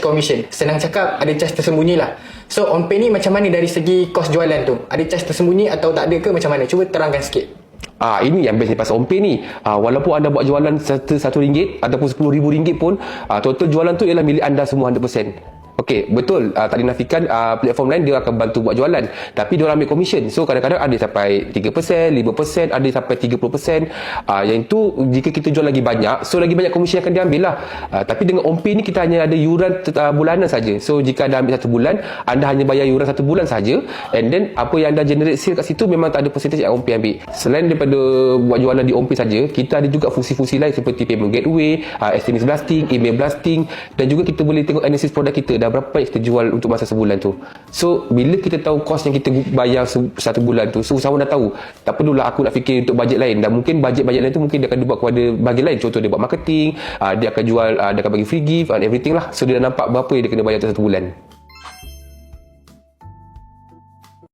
commission. Senang cakap, ada charge tersembunyi lah. So OnPay ni macam mana dari segi kos jualan tu? Ada charge tersembunyi atau tak ada ke macam mana? Cuba terangkan sikit. Ini yang best ni pasal OnPay ni. Walaupun anda buat jualan RM1 ataupun RM10,000 pun, total jualan tu ialah milik anda semua 100%. Okey, betul. Tak dinafikan platform lain dia akan bantu buat jualan, tapi dia orang ambil commission. So kadang-kadang ada sampai 3%, 5%, ada sampai 30%. Yang itu jika kita jual lagi banyak, so lagi banyak commission akan diambil lah. Tapi dengan OnPay ni kita hanya ada yuran bulanan saja. So jika anda ambil 1 bulan, anda hanya bayar yuran 1 bulan saja, and then apa yang anda generate sale kat situ memang tak ada percentage yang OnPay ambil. Selain daripada buat jualan di OnPay saja, kita ada juga fungsi-fungsi lain seperti payment gateway, SMS blasting, email blasting, dan juga kita boleh tengok analysis produk kita dah berapa banyak kita jual untuk masa sebulan tu. So bila kita tahu kos yang kita bayar satu bulan tu, so usahawan dah tahu, tak perlulah aku nak fikir untuk bajet lain. Dan mungkin bajet lain tu mungkin dia akan dibuat kepada bahagian lain. Contoh dia buat marketing, dia akan jual, dia akan bagi free gift and everything lah. So dia dah nampak berapa yang dia kena bayar untuk 1 bulan.